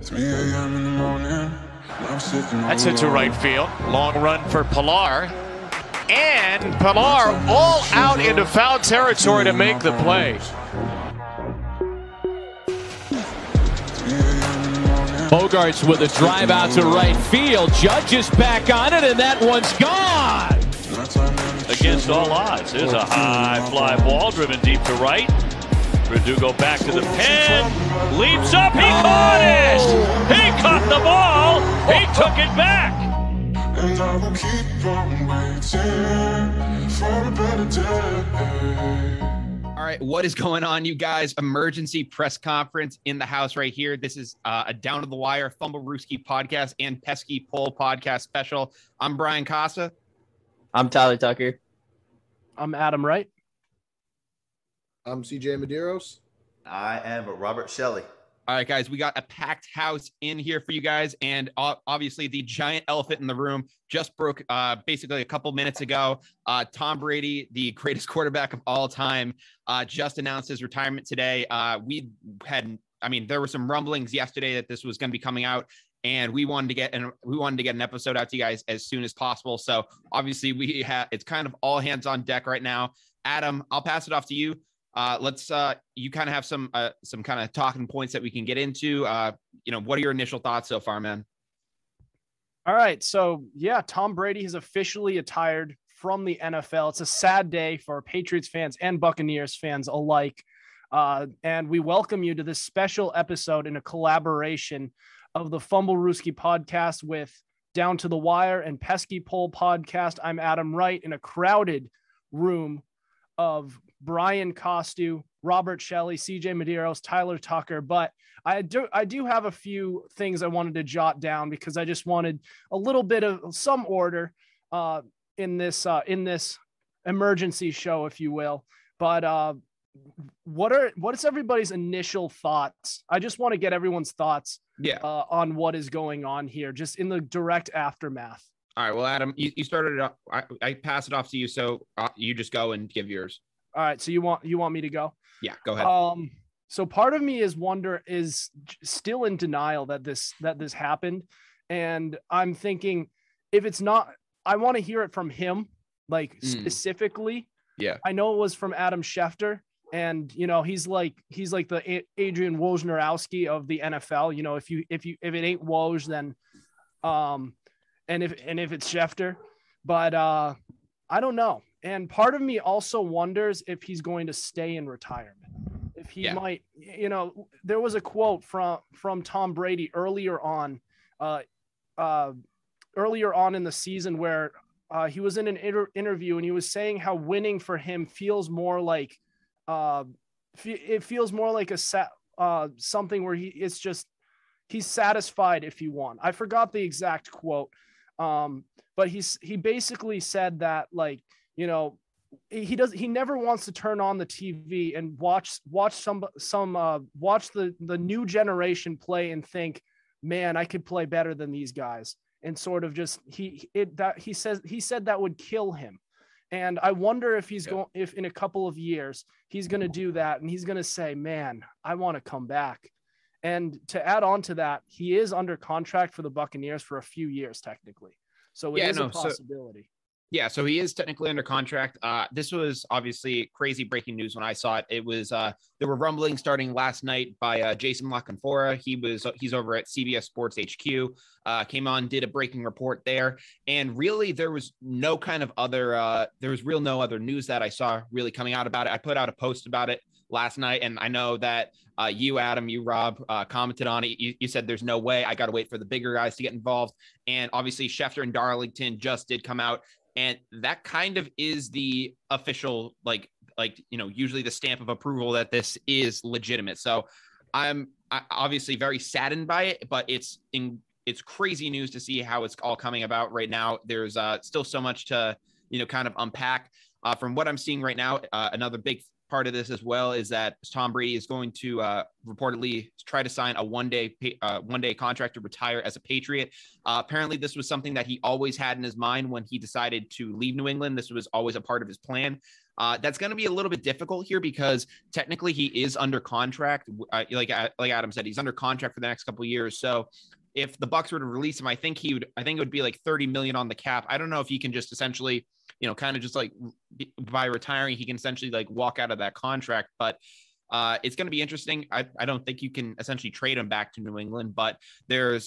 3 a.m. in the morning. I'm sitting That's into right field. Long run for Pilar. And Pilar all out into foul territory to make the play. Bogarts with a drive out to right field. Judge is back on it, and that one's gone. Against all odds. Here's a high fly ball driven deep to right. Verdugo back to the pen. Leaps up. He caught it. He caught the ball. He took it back. And I will keep on waiting for a better day. All right, what is going on, you guys? Emergency press conference in the house right here. This is a Down to the Wire Fumblerooski podcast and Pesky Poll podcast special. I'm Brian Casa. I'm Tyler Tucker. I'm Adam Wright. I'm CJ Medeiros. I am Robert Shelley. All right, guys, we got a packed house in here for you guys. And obviously the giant elephant in the room just broke basically a couple minutes ago. Tom Brady, the greatest quarterback of all time, just announced his retirement today. There were some rumblings yesterday that this was going to be coming out, and we wanted to get an episode out to you guys as soon as possible. So obviously it's kind of all hands on deck right now. Adam, I'll pass it off to you. You kind of have some kind of talking points that we can get into. What are your initial thoughts so far, man? All right. So yeah, Tom Brady has officially retired from the NFL. It's a sad day for Patriots fans and Buccaneers fans alike. And we welcome you to this special episode in a collaboration of the Fumblerooski podcast with Down to the Wire and Pesky Poll podcast. I'm Adam Wright in a crowded room of Brian Costu, Robert Shelley, CJ Medeiros, Tyler Tucker. But I do have a few things I wanted to jot down because I just wanted a little bit of some order in this emergency show, if you will. But what is everybody's initial thoughts? I just want to get everyone's thoughts on what is going on here, just in the direct aftermath. All right. Well, Adam, you started it off. I pass it off to you, so you just go and give yours. All right. So you want me to go? Yeah, go ahead. So part of me is still in denial that this happened. And I'm thinking if it's not, I want to hear it from him, specifically. Yeah. I know it was from Adam Schefter, and he's like the Adrian Wojnarowski of the NFL. If it ain't Woj, then and if it's Schefter, but I don't know. And part of me also wonders if he's going to stay in retirement. If he might, there was a quote from Tom Brady earlier on in the season where he was in an interview and he was saying how winning for him feels more like it feels more like something where he's satisfied if he won. I forgot the exact quote, but he basically said that he never wants to turn on the TV and watch the new generation play and think, man, I could play better than these guys. And sort of just, he said that would kill him. And I wonder if if in a couple of years he's going to do that. And he's going to say, man, I want to come back. And to add on to that, he is under contract for the Buccaneers for a few years, technically. So it is a possibility. So he is technically under contract. This was obviously crazy breaking news when I saw it. It was there were rumblings starting last night by Jason La Canfora. He's over at CBS Sports HQ. Came on, did a breaking report there, and really there was no other news that I saw really coming out about it. I put out a post about it last night, and I know that you, Adam, you, Rob, commented on it. You said there's no way. I got to wait for the bigger guys to get involved, and obviously Schefter and Darlington just did come out. And that kind of is the official, usually the stamp of approval that this is legitimate. So I'm obviously very saddened by it, but it's crazy news to see how it's all coming about right now. There's still so much to, kind of unpack. From what I'm seeing right now, another big part of this as well is that Tom Brady is going to reportedly try to sign a one-day contract to retire as a Patriot. Apparently, this was something that he always had in his mind when he decided to leave New England. This was always a part of his plan. That's going to be a little bit difficult here because technically he is under contract. Like Adam said, he's under contract for the next couple of years. So if the Bucs were to release him, I think it would be like 30 million on the cap. I don't know if he can just essentially, kind of just like by retiring, he can essentially like walk out of that contract, but it's going to be interesting. I don't think you can essentially trade him back to New England, but they're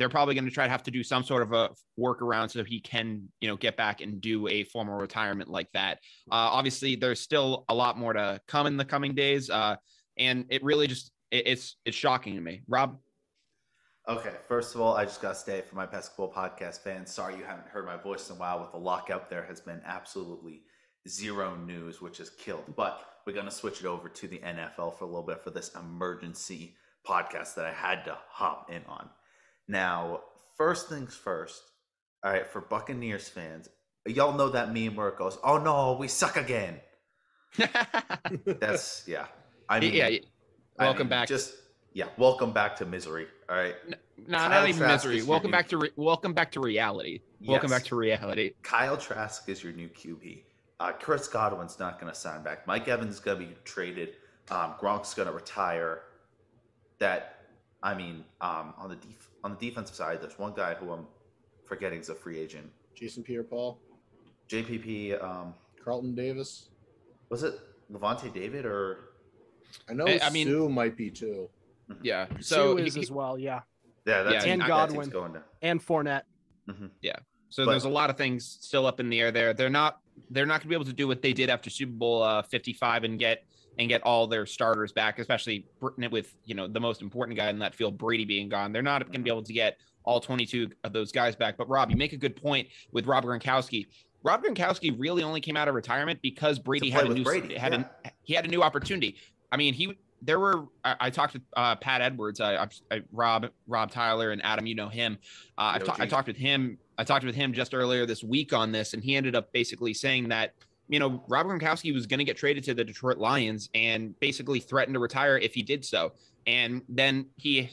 probably going to try to have to do some sort of a workaround so he can, get back and do a formal retirement like that. Obviously, there's still a lot more to come in the coming days, and it really just it's shocking to me. Rob. Okay, first of all, I just got to say for my basketball podcast fans, sorry you haven't heard my voice in a while. With the lockout, there has been absolutely zero news, which is killed. But we're going to switch it over to the NFL for a little bit for this emergency podcast that I had to hop in on. Now, first things first, all right, for Buccaneers fans, y'all know that meme where it goes, "Oh no, we suck again." That's, yeah. Welcome back. Welcome back to misery. All right. No, not even misery. Welcome back to reality. Yes. Welcome back to reality. Kyle Trask is your new QB. Chris Godwin's not going to sign back. Mike Evans is going to be traded. Gronk's going to retire. On the defensive side, there's one guy who I'm forgetting is a free agent. Jason Pierre-Paul. JPP. Carlton Davis. Was it Levante David or? I know Sue might be too. Yeah. So Sue is as well. Yeah. Yeah. And Godwin and Fournette. Mm-hmm. Yeah. So there's a lot of things still up in the air there. They're not going to be able to do what they did after Super Bowl 55 and get all their starters back, especially with, the most important guy in that field, Brady, being gone. They're not going to be able to get all 22 of those guys back. But Rob, you make a good point with Rob Gronkowski. Rob Gronkowski really only came out of retirement because Brady had a new opportunity. I mean, I talked with Pat Edwards, Rob Tyler, and Adam, him. I talked with him just earlier this week on this, and he ended up basically saying that, Rob Gronkowski was going to get traded to the Detroit Lions and basically threatened to retire if he did so. And then he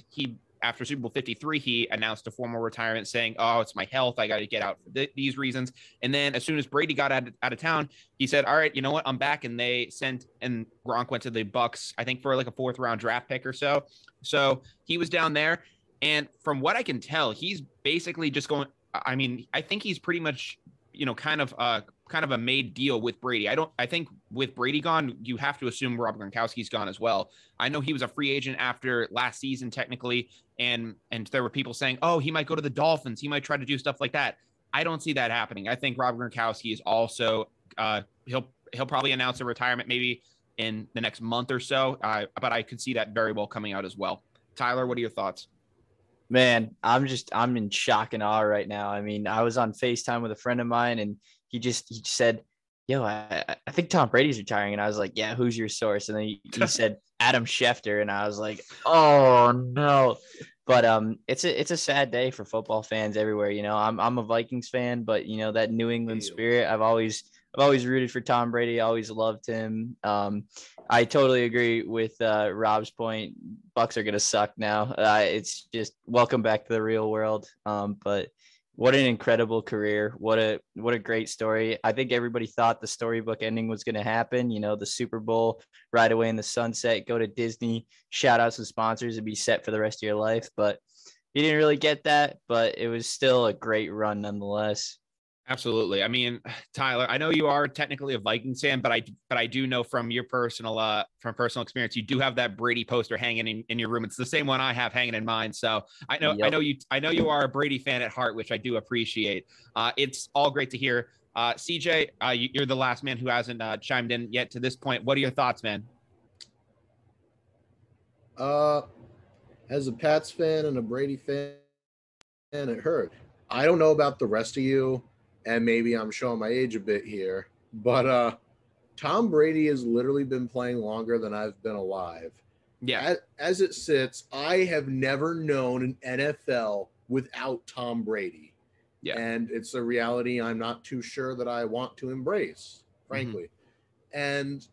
after Super Bowl 53, he announced a formal retirement saying, "Oh, it's my health. I got to get out for these reasons." And then as soon as Brady got out of town, he said, "All right, you know what? I'm back." And and Gronk went to the Bucs, I think for like a 4th round draft pick or so. So he was down there. And from what I can tell, he's basically just going, I think he's pretty much, kind of a made deal with Brady. I think with Brady gone, you have to assume Rob Gronkowski's gone as well. I know he was a free agent after last season, technically, and there were people saying, "Oh, he might go to the Dolphins. He might try to do stuff like that." I don't see that happening. I think Rob Gronkowski is also he'll probably announce a retirement maybe in the next month or so, but I could see that very well coming out as well. Tyler, what are your thoughts? Man, I'm in shock and awe right now. I mean, I was on FaceTime with a friend of mine, and he said, "Yo, I think Tom Brady's retiring." And I was like, "Yeah, who's your source?" And then he said Adam Schefter, and I was like, "Oh no." But it's a sad day for football fans everywhere. I'm a Vikings fan, but that New England spirit, I've always rooted for Tom Brady. I always loved him. I totally agree with Rob's point. Bucs are gonna suck now. It's just welcome back to the real world. But what an incredible career. What a great story. I think everybody thought the storybook ending was going to happen. The Super Bowl right away in the sunset, go to Disney, shout out some sponsors and be set for the rest of your life. But he didn't really get that, but it was still a great run nonetheless. Absolutely. I mean, Tyler, I know you are technically a Vikings fan, but I do know from your personal experience, you do have that Brady poster hanging in your room. It's the same one I have hanging in mine. So I know you are a Brady fan at heart, which I do appreciate. It's all great to hear. CJ, you're the last man who hasn't chimed in yet to this point. What are your thoughts, man? As a Pats fan and a Brady fan, it hurt. I don't know about the rest of you, and maybe I'm showing my age a bit here, but Tom Brady has literally been playing longer than I've been alive. Yeah. As it sits, I have never known an NFL without Tom Brady. Yeah. And it's a reality I'm not too sure that I want to embrace, frankly. Mm-hmm. And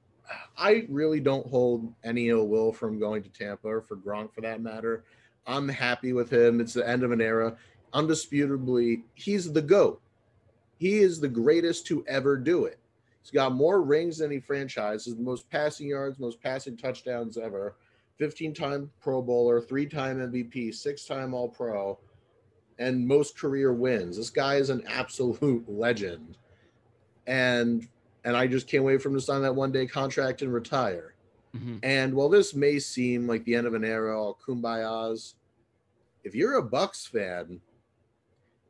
I really don't hold any ill will from going to Tampa, or for Gronk for that matter. I'm happy with him. It's the end of an era. Undisputably, he's the GOAT. He is the greatest to ever do it. He's got more rings than he franchises, the most passing yards, most passing touchdowns ever, 15-time Pro Bowler, 3-time MVP, 6-time All-Pro, and most career wins. This guy is an absolute legend. And I just can't wait for him to sign that one-day contract and retire. Mm-hmm. And while this may seem like the end of an era, all kumbayas, if you're a Bucs fan,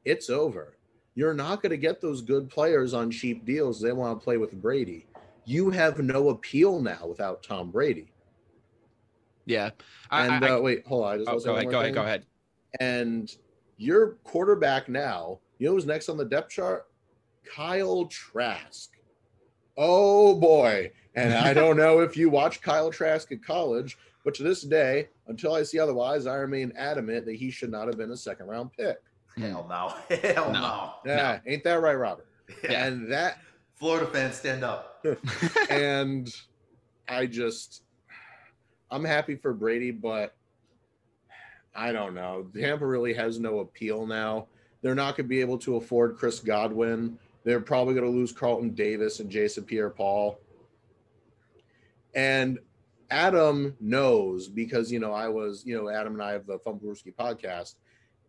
it's over. You're not going to get those good players on cheap deals. They want to play with Brady. You have no appeal now without Tom Brady. Yeah. Wait, hold on. Go ahead. And your quarterback now, you know who's next on the depth chart? Kyle Trask. Oh boy. And I don't know if you watch Kyle Trask at college, but to this day, until I see otherwise, I remain adamant that he should not have been a second-round pick. Hell no. Hell no. Yeah, ain't that right, Robert? Yeah. And that Florida fans, stand up. and I'm happy for Brady, but I don't know. Tampa really has no appeal now. They're not going to be able to afford Chris Godwin. They're probably going to lose Carlton Davis and Jason Pierre-Paul. And Adam knows because, Adam and I have the Fumblerski podcast.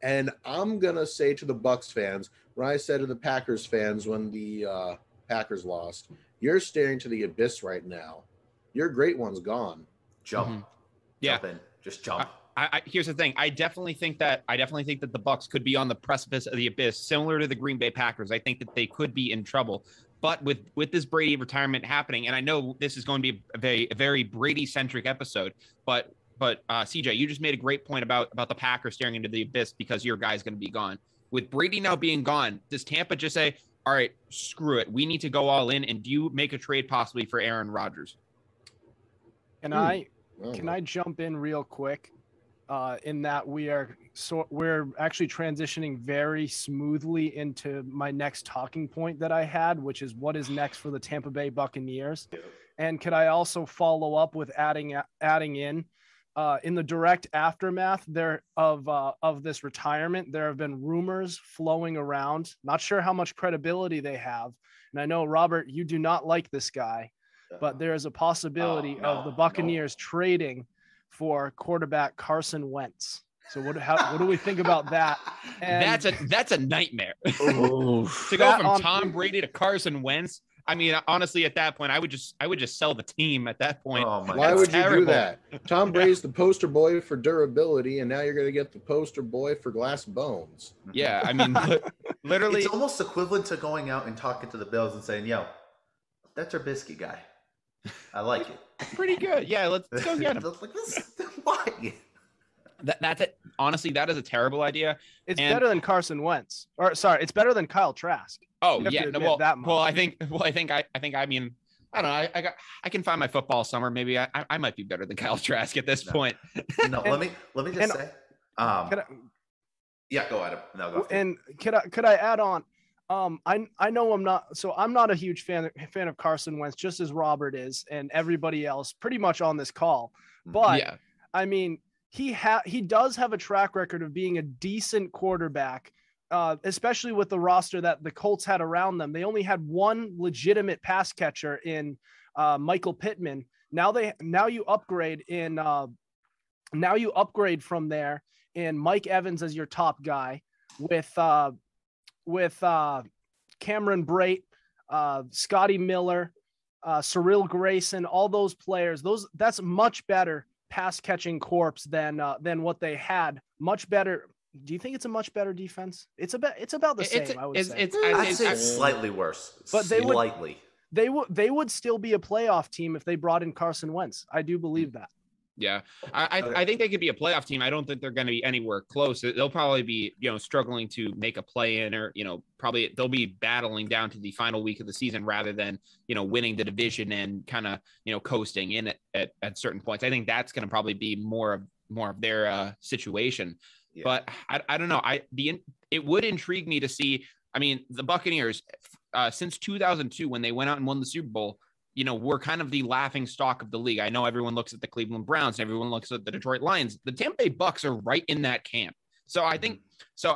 And I'm going to say to the Bucs fans, when I said to the Packers fans when the Packers lost, you're staring to the abyss right now. Your great one's gone. Jump. Mm-hmm. Yeah. Jump in. Just jump. Here's the thing. I definitely think that the Bucs could be on the precipice of the abyss, similar to the Green Bay Packers. I think that they could be in trouble. But with this Brady retirement happening, and I know this is going to be a very Brady-centric episode, but CJ, you just made a great point about the Packers staring into the abyss because your guy's going to be gone. With Brady now being gone, does Tampa just say, all right, screw it, we need to go all in, and do you make a trade possibly for Aaron Rodgers? Can I jump in real quick? In that we're actually transitioning very smoothly into my next talking point that I had, which is what is next for the Tampa Bay Buccaneers. And could I also follow up with adding in the direct aftermath of this retirement, there have been rumors flowing around, not sure how much credibility they have. And I know, Robert, you do not like this guy, but there is a possibility of the Buccaneers trading for quarterback Carson Wentz. So what do we think about that? And that's a nightmare. To go from Tom Brady to Carson Wentz. I mean, honestly, at that point, I would just sell the team at that point. Oh my Why God. would you do that? Tom Brady's the poster boy for durability, and now you're going to get the poster boy for glass bones. Yeah, I mean, literally, it's almost equivalent to going out and talking to the Bills and saying, "Yo, that's our Biscuit guy. I like it. Pretty good. Yeah, let's go get him." Like this, why? That's it. Honestly, that is a terrible idea. It's better than Carson Wentz. It's better than Kyle Trask. Oh yeah, I think I mean, I don't know. I can find my football somewhere. Maybe I might be better than Kyle Trask at this point. No, let me just say. Yeah, go Adam. No, go. And could I add on? I know I'm not a huge fan of Carson Wentz, just as Robert is and everybody else pretty much on this call. But yeah. I mean, he does have a track record of being a decent quarterback, especially with the roster that the Colts had around them. They only had one legitimate pass catcher in Michael Pittman. Now you upgrade from there in Mike Evans as your top guy with Cameron Brate, Scotty Miller, Cyril Grayson, all those players. That's much better pass catching corps than what they had. Much better. Do you think it's a much better defense? It's about the same. I would say. I'd say it's slightly worse. But they would still be a playoff team if they brought in Carson Wentz. I do believe that. Yeah, I think they could be a playoff team. I don't think they're going to be anywhere close. They'll probably be, struggling to make a play in, or, probably they'll be battling down to the final week of the season rather than, winning the division and kind of, coasting in at certain points. I think that's going to probably be more of their situation. Yeah. But I don't know. It would intrigue me to see. I mean, the Buccaneers since 2002, when they went out and won the Super Bowl, we're kind of the laughing stock of the league. I know everyone looks at the Cleveland Browns and everyone looks at the Detroit Lions. The Tampa Bay Bucs are right in that camp. So I think,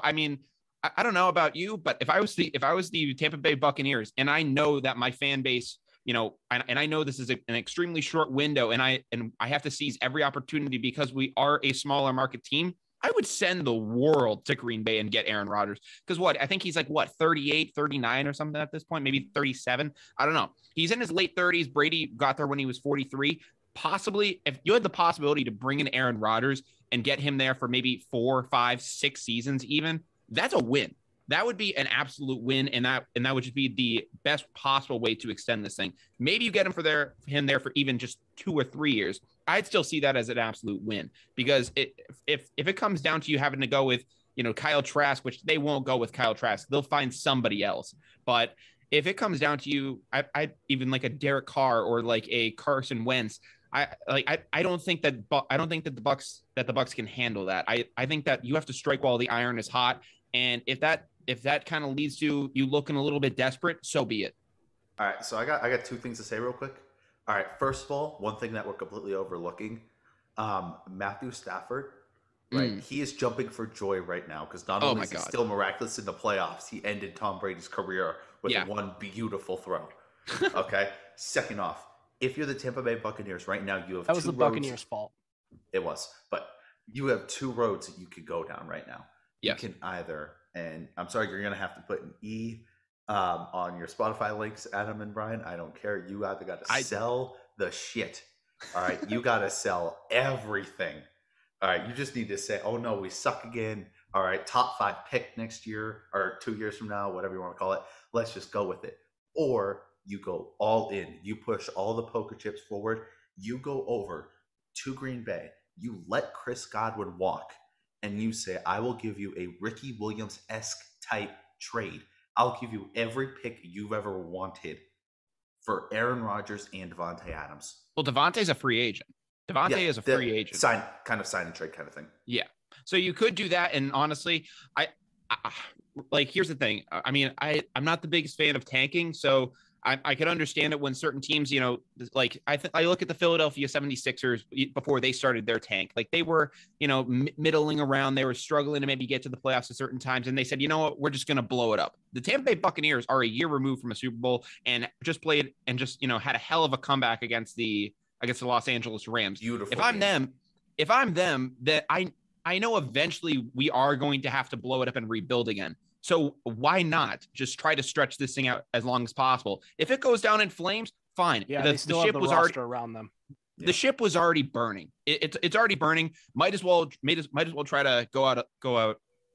I mean, I don't know about you, but if I was the Tampa Bay Buccaneers, and I know that my fan base, and I know this is an extremely short window, and I have to seize every opportunity because we are a smaller market team, I would send the world to Green Bay and get Aaron Rodgers. Because I think he's like 38, 39 or something at this point, maybe 37. I don't know. He's in his late 30s. Brady got there when he was 43. Possibly, if you had the possibility to bring in Aaron Rodgers and get him there for maybe 4, 5, 6 seasons even, that's a win. That would be an absolute win, and that would just be the best possible way to extend this thing. Maybe you get him there for even just 2 or 3 years. I'd still see that as an absolute win, because if it comes down to you having to go with Kyle Trask, which they won't go with Kyle Trask, they'll find somebody else. But if it comes down to you, I even like a Derek Carr or like a Carson Wentz. I don't think that the Bucs can handle that. I think that you have to strike while the iron is hot, and if that kind of leads to you looking a little bit desperate, so be it. All right, so I got 2 things to say real quick. All right, first of all, one thing that we're completely overlooking, Matthew Stafford, right? He is jumping for joy right now because not only is he still miraculous in the playoffs, he ended Tom Brady's career with one beautiful throw. Okay, second off, if you're the Tampa Bay Buccaneers right now, you have that was the Buccaneers' fault. It was, but you have 2 roads that you could go down right now. Yes. You can either, and I'm sorry, you're gonna have to put an E on your Spotify links, Adam and Brian. I don't care. You either got to sell the shit. All right, you got to sell everything. All right, you just need to say, "Oh no, we suck again." All right, top 5 pick next year or 2 years from now, whatever you want to call it. Let's just go with it. Or you go all in. You push all the poker chips forward. You go over to Green Bay. You let Chris Godwin walk, and you say, "I will give you a Ricky Williams-esque type trade. I'll give you every pick you've ever wanted for Aaron Rodgers and Devontae Adams." Well, Devontae's a free agent. Devontae is a free agent. Sign and trade kind of thing. Yeah. So you could do that. And honestly, I here's the thing. I mean, I'm not the biggest fan of tanking. So I can understand it when certain teams, like I look at the Philadelphia 76ers before they started their tank. Like they were, middling around. They were struggling to maybe get to the playoffs at certain times. And they said, you know what, we're just going to blow it up. The Tampa Bay Buccaneers are a year removed from a Super Bowl and just played and just, had a hell of a comeback against the Los Angeles Rams. Beautiful. If I'm them, that I know eventually we are going to have to blow it up and rebuild again. So why not just try to stretch this thing out as long as possible? If it goes down in flames, fine. Yeah, the ship was already around them. The ship was already burning. It's already burning. Might as well try to go out,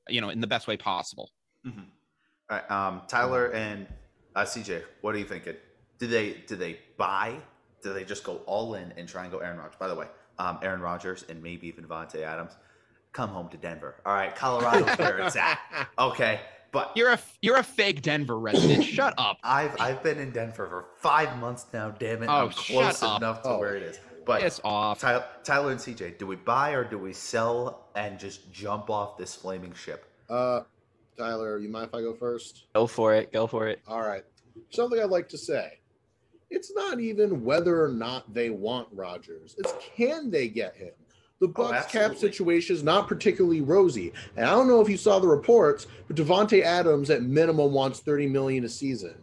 in the best way possible. Mm-hmm. All right, Tyler and CJ, what are you thinking? Did they buy? Did they just go all in and try and go Aaron Rodgers? By the way, Aaron Rodgers and maybe even Devontae Adams. Come home to Denver. All right, Colorado's where it's at. Okay, but you're a fake Denver resident. Shut up. I've been in Denver for 5 months now. Damn it, I'm close enough to where it is. But it's off. Tyler and CJ, do we buy or do we sell and just jump off this flaming ship? Tyler, you mind if I go first? Go for it. All right. Something I'd like to say. It's not even whether or not they want Rodgers. It's can they get him? The Bucs cap situation is not particularly rosy. And I don't know if you saw the reports, but Devontae Adams at minimum wants $30 million a season.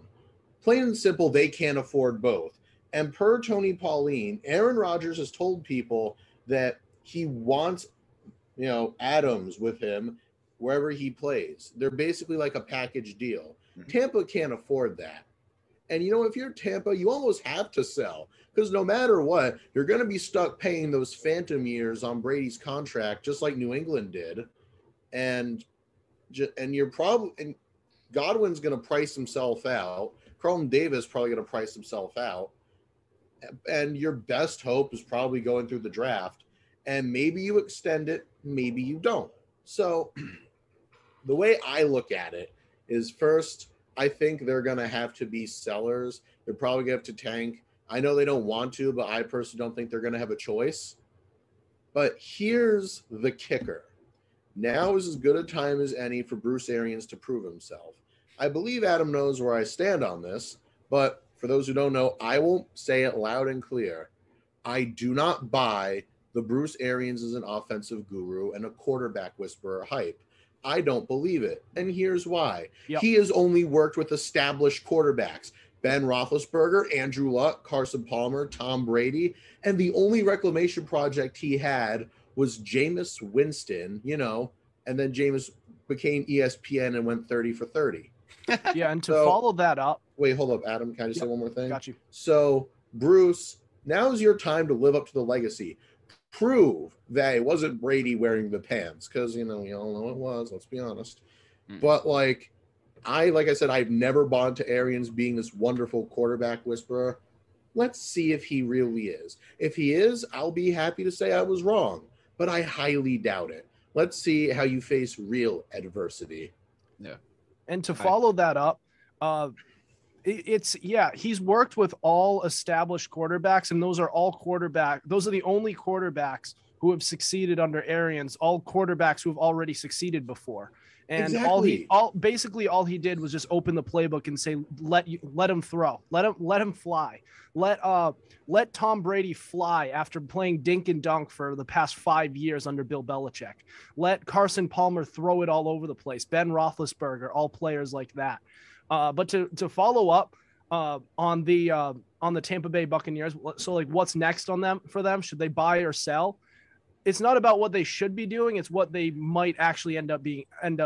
Plain and simple, they can't afford both. And per Tony Pauline, Aaron Rodgers has told people that he wants, Adams with him wherever he plays. They're basically like a package deal. Mm-hmm. Tampa can't afford that. And, if you're Tampa, you almost have to sell because no matter what, you're going to be stuck paying those phantom years on Brady's contract, just like New England did. And Godwin's going to price himself out. Carlton Davis probably going to price himself out. And your best hope is probably going through the draft. And maybe you extend it, maybe you don't. So the way I look at it is first, I think they're going to have to be sellers. They're probably going to have to tank. I know they don't want to, but I personally don't think they're going to have a choice. But here's the kicker. Now is as good a time as any for Bruce Arians to prove himself. I believe Adam knows where I stand on this, but for those who don't know, I won't say it loud and clear. I do not buy the Bruce Arians is an offensive guru and a quarterback whisperer hype. I don't believe it. And here's why. Yep. He has only worked with established quarterbacks. Ben Roethlisberger, Andrew Luck, Carson Palmer, Tom Brady. And the only reclamation project he had was Jameis Winston, and then Jameis became ESPN and went 30 for 30. Yeah, and to follow that up. Wait, hold up, Adam. Can I just say one more thing? Got you. So, Bruce, now's your time to live up to the legacy. Prove that it wasn't Brady wearing the pants, because we all know it was. Let's be honest. But like I said, I've never bought to Arians being this wonderful quarterback whisperer. Let's see if he really is. If he is, I'll be happy to say I was wrong, but I highly doubt it. Let's see how you face real adversity. Yeah. And to follow that up, he's worked with all established quarterbacks, and those are the only quarterbacks who have succeeded under Arians, all quarterbacks who have already succeeded before. And exactly. all he did was just open the playbook and say, let him throw, let him fly, let Tom Brady fly after playing dink and dunk for the past 5 years under Bill Belichick. Let Carson Palmer throw it all over the place. Ben Roethlisberger, all players like that. But to follow up on the Tampa Bay Buccaneers, so like what's next for them? Should they buy or sell? It's not about what they should be doing; it's what they might actually end up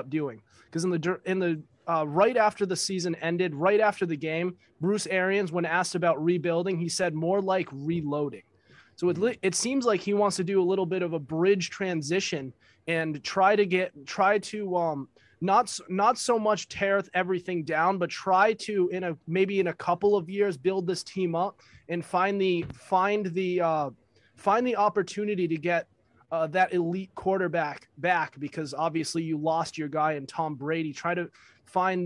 doing. Because in the right after the season ended, right after the game, Bruce Arians, when asked about rebuilding, he said more like reloading. So it seems like he wants to do a little bit of a bridge transition and try to not so much tear everything down, but try to maybe in a couple of years build this team up and find the opportunity to get that elite quarterback back, because obviously you lost your guy in Tom Brady. Try to find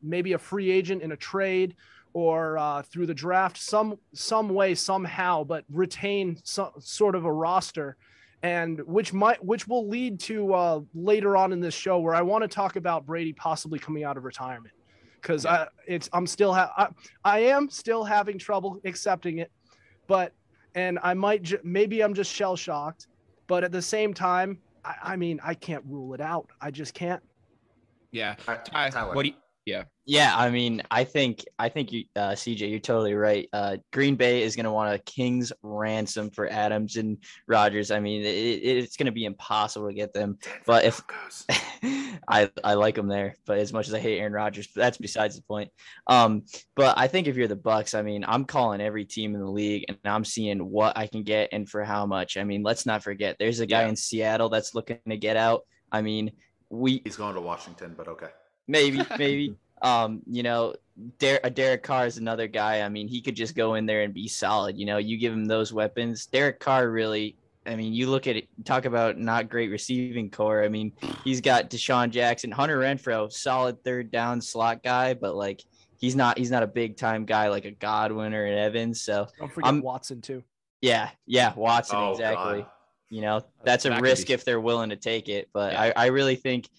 maybe a free agent in a trade or through the draft, some way, somehow, but retain some sort of a roster, and which will lead to later on in this show where I want to talk about Brady possibly coming out of retirement, because I am still having trouble accepting it, and I maybe I'm just shell shocked. But at the same time, I mean, I can't rule it out. I just can't. Yeah. Tyler. Yeah, I mean, I think you, CJ, you're totally right. Green Bay is going to want a king's ransom for Adams and Rodgers. I mean, it's going to be impossible to get them. But if I like them there, but as much as I hate Aaron Rodgers, that's besides the point. But I think if you're the Bucs, I mean, I'm calling every team in the league and I'm seeing what I can get and for how much. I mean, let's not forget, there's a guy in Seattle that's looking to get out. I mean, he's going to Washington, but okay. Maybe. Derek Carr is another guy. I mean, he could just go in there and be solid. You give him those weapons. Derek Carr really, I mean, you look at it, talk about not great receiving core. I mean, he's got Deshaun Jackson, Hunter Renfrow, solid third down slot guy, but like he's not a big time guy like a Godwin or an Evans. So don't forget Watson too. Yeah, Watson, exactly. God. That's a risk if they're willing to take it. But yeah. I really think,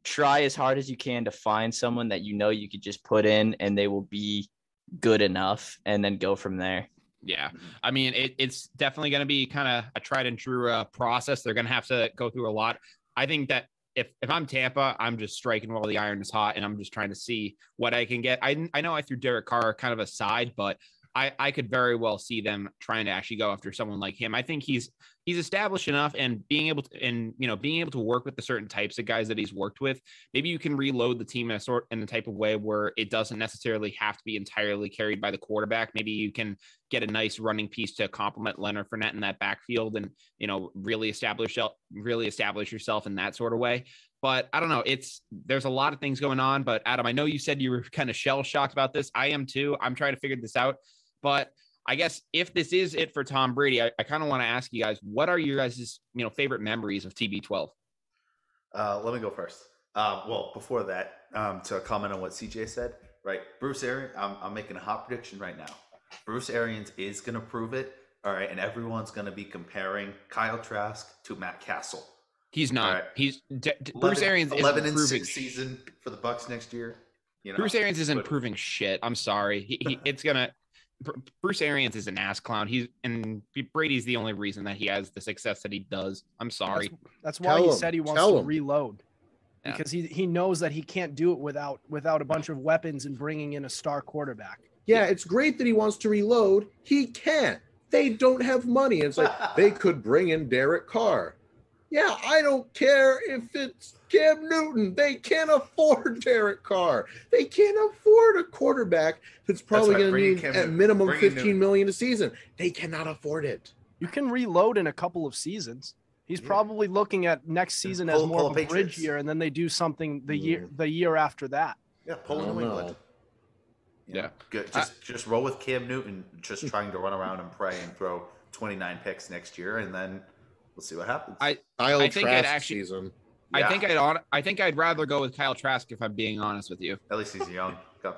try as hard as you can to find someone that you could just put in and they will be good enough, and then go from there. Yeah. I mean, it's definitely going to be kind of a tried and true process. They're going to have to go through a lot. I think that if I'm Tampa, I'm just striking while the iron is hot, and I'm just trying to see what I can get. I know I threw Derek Carr kind of aside, but I could very well see them trying to actually go after someone like him. I think he's established enough, and being able to work with the certain types of guys that he's worked with. Maybe you can reload the team in the type of way where it doesn't necessarily have to be entirely carried by the quarterback. Maybe you can get a nice running piece to complement Leonard Fournette in that backfield, and really establish yourself in that sort of way. But I don't know. There's a lot of things going on. But Adam, I know you said you were kind of shell shocked about this. I am too. I'm trying to figure this out. But I guess if this is it for Tom Brady, I kind of want to ask you guys, what are your guys' favorite memories of TB12? Let me go first. Well, before that, to comment on what CJ said, right? Bruce Arians, I'm making a hot prediction right now. Bruce Arians is going to prove it, all right? And everyone's going to be comparing Kyle Trask to Matt Castle. He's not. Right. He's Bruce Arians 11-6 season for the Bucs next year. Bruce Arians isn't proving shit. I'm sorry. Bruce Arians is an ass clown. Brady's the only reason that he has the success that he does. I'm sorry. That's why he said he wants to reload. because he knows that he can't do it without a bunch of weapons and bringing in a star quarterback. Yeah, it's great that he wants to reload. He can't. They don't have money. It's like they could bring in Derek Carr. Yeah, I don't care if it's Cam Newton. They can't afford Derek Carr. They can't afford a quarterback that's probably going to need at minimum $15 million a season. They cannot afford it. You can reload in a couple of seasons. He's probably looking at next season as more of a bridge year, and then they do something the year after that. Yeah, pull in New England. Yeah, good. Just roll with Cam Newton, just trying to run around and pray and throw 29 picks next year, and then we'll see what happens. I think I'd actually. Season. Yeah. I think I'd rather go with Kyle Trask if I'm being honest with you. At least he's young.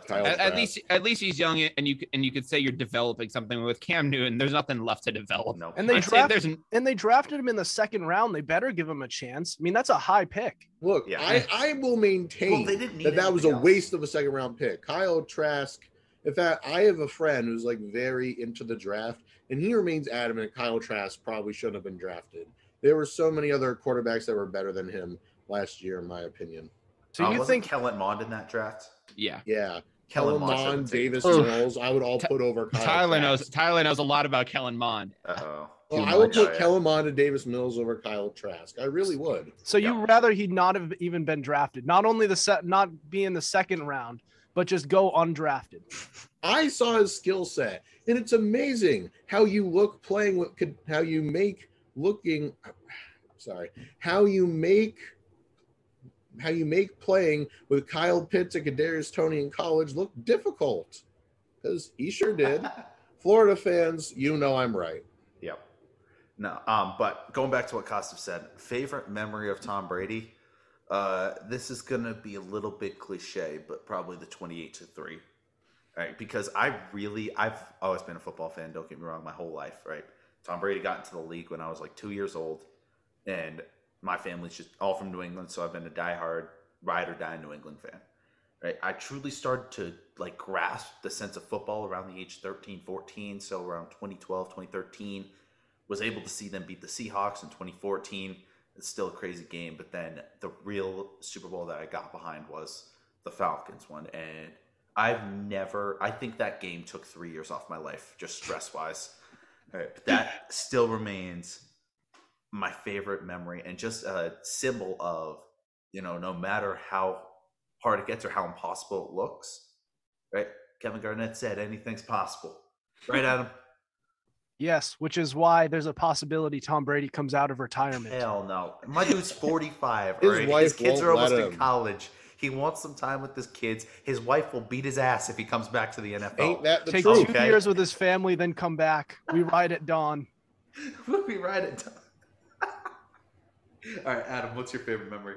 At least he's young, and you could say you're developing something. With Cam Newton, there's nothing left to develop. No. And they drafted him in the second round. They better give him a chance. I mean, that's a high pick. Look, I will maintain that was a waste of a second round pick. Kyle Trask. In fact, I have a friend who's like very into the draft, and he remains adamant Kyle Trask probably shouldn't have been drafted. There were so many other quarterbacks that were better than him last year, in my opinion. So you think Kellen Mond in that draft? Yeah. Kellen Mond, Davis Mills, I would all put over Kyle Trask. Tyler knows a lot about Kellen Mond. Well, I would put Kellen Mond and Davis Mills over Kyle Trask. I really would. So you'd rather he'd not have even been drafted, not only not be in the second round, but just go undrafted. I saw his skill set, and it's amazing how you make playing with Kyle Pitts and Kadarius Toney in college look difficult, because he sure did. Florida fans, I'm right. Yep. No, but going back to what Kostov said, favorite memory of Tom Brady. This is gonna be a little bit cliche, but probably the 28-3. Right, because I've always been a football fan. Don't get me wrong, my whole life. Right, Tom Brady got into the league when I was like 2 years old, and my family's just all from New England, so I've been a diehard ride or die New England fan. Right, I truly started to like grasp the sense of football around the age 13, 14. So around 2012, 2013, was able to see them beat the Seahawks in 2014. It's still a crazy game, but then the real Super Bowl that I got behind was the Falcons one, and I think that game took 3 years off my life, just stress-wise. Right, but that still remains my favorite memory, and just a symbol of, no matter how hard it gets or how impossible it looks, right? Kevin Garnett said anything's possible. Right, Adam? Yes, which is why there's a possibility Tom Brady comes out of retirement. Hell no. My dude's 45. His kids are almost in college. He wants some time with his kids. His wife will beat his ass if he comes back to the NFL. Ain't that the Take truth? 2 years with his family, then come back. We ride at dawn. We ride at dawn. All right, Adam, what's your favorite memory?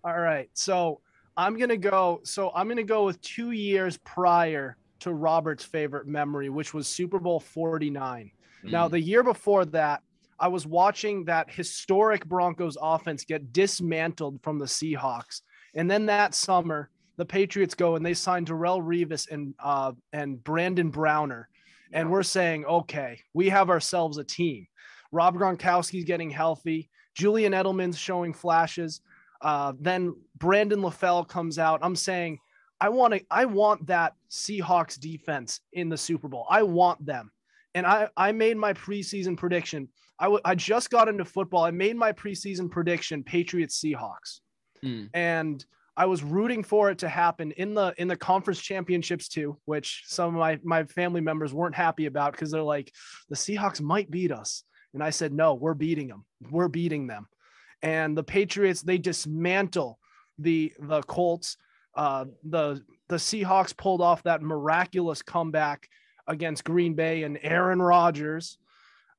All right, so I'm gonna go with 2 years prior to Robert's favorite memory, which was Super Bowl 49. Now, the year before that, I was watching that historic Broncos offense get dismantled from the Seahawks. And then that summer, the Patriots go and they sign Darrelle Revis and Brandon Browner. And we're saying, okay, we have ourselves a team. Rob Gronkowski's getting healthy. Julian Edelman's showing flashes. Then Brandon LaFell comes out. I'm saying, I want that Seahawks defense in the Super Bowl. I want them. And I made my preseason prediction. I just got into football. I made my preseason prediction, Patriots Seahawks. And I was rooting for it to happen in the conference championships too, which some of my family members weren't happy about because they're like, the Seahawks might beat us. And I said, no, we're beating them. We're beating them. And the Patriots, they dismantle the Colts. The Seahawks pulled off that miraculous comeback against Green Bay and Aaron Rodgers,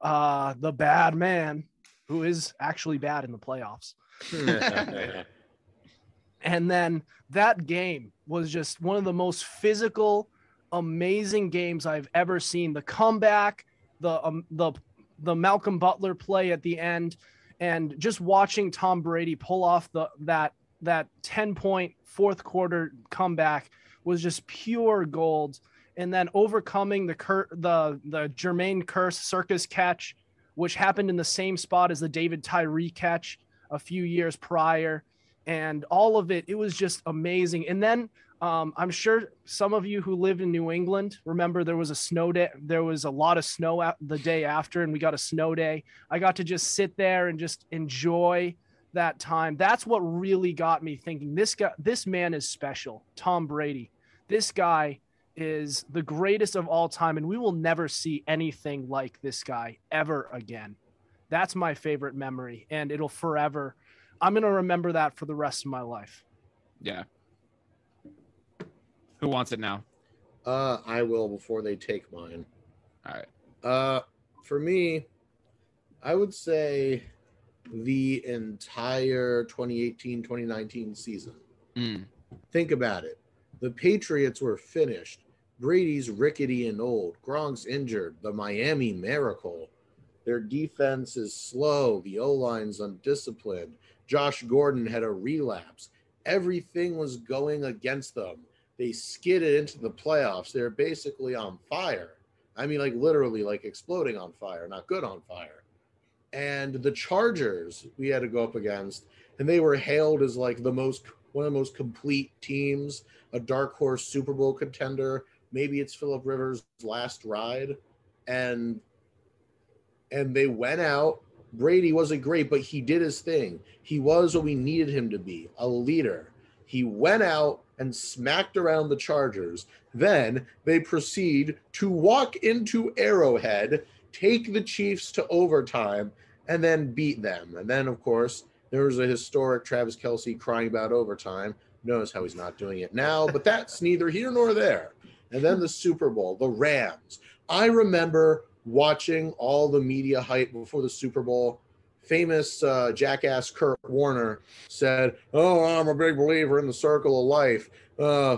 the bad man, who is actually bad in the playoffs. And then that game was just one of the most physical, amazing games I've ever seen. The comeback, the Malcolm Butler play at the end, and just watching Tom Brady pull off that 10-point fourth quarter comeback was just pure gold. And then overcoming the Jermaine Kearse circus catch, which happened in the same spot as the David Tyree catch a few years prior. and all of it. It was just amazing. And then I'm sure some of you who live in New England remember there was a snow day. There was a lot of snow the day after, and we got a snow day. I got to just sit there and just enjoy that time. That's what really got me thinking, this man is special. Tom Brady. This guy is the greatest of all time, and we will never see anything like this guy ever again. That's my favorite memory, and it'll forever. I'm going to remember that for the rest of my life. Yeah. Who wants it now? I will before they take mine. All right. For me, I would say the entire 2018-2019 season. Think about it. The Patriots were finished. Brady's rickety and old. Gronk's injured. The Miami Miracle. Their defense is slow. The O-line's undisciplined. Josh Gordon had a relapse. Everything was going against them. They skidded into the playoffs. They're basically on fire. I mean, like literally like exploding on fire, not good on fire. And the Chargers we had to go up against, and they were hailed as like one of the most complete teams, a dark horse Super Bowl contender. Maybe it's Phillip Rivers' last ride. And they went out. Brady wasn't great, but he did his thing. He was what we needed him to be, a leader. He went out and smacked around the Chargers. Then they proceed to walk into Arrowhead, take the Chiefs to overtime, and then beat them. And then, of course, there was a historic Travis Kelce crying about overtime. Notice how he's not doing it now, but that's neither here nor there. And then the Super Bowl, the Rams. I remember watching all the media hype before the Super Bowl. Famous jackass Kurt Warner said, "Oh, I'm a big believer in the circle of life.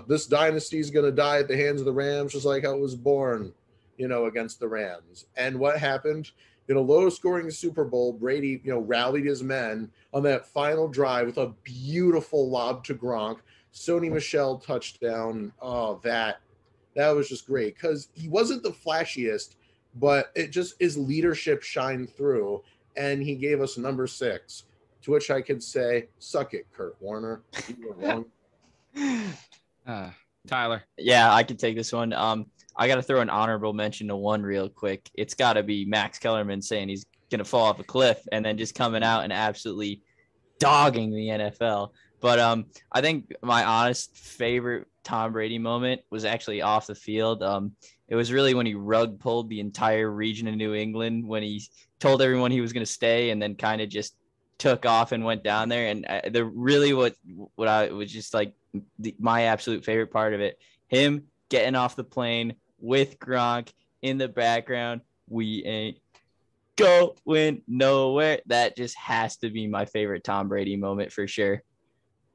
This dynasty is going to die at the hands of the Rams, just like how it was born, against the Rams." And what happened? In a low-scoring Super Bowl, Brady, rallied his men on that final drive with a beautiful lob to Gronk, Sony Michel touchdown. Oh, that was just great because he wasn't the flashiest, but it just his leadership shined through, and he gave us number 6, to which I could say, suck it, Kurt Warner. You were wrong. Tyler. Yeah, I can take this one. I got to throw an honorable mention to one real quick. It's got to be Max Kellerman saying he's going to fall off a cliff and then just coming out and absolutely dogging the NFL. But I think my honest favorite Tom Brady moment was actually off the field. It was really when he rug pulled the entire region of New England, when he told everyone he was going to stay and then kind of just took off and went down there. And what I was just like my absolute favorite part of it, him getting off the plane with Gronk in the background. We ain't going nowhere. That just has to be my favorite Tom Brady moment for sure.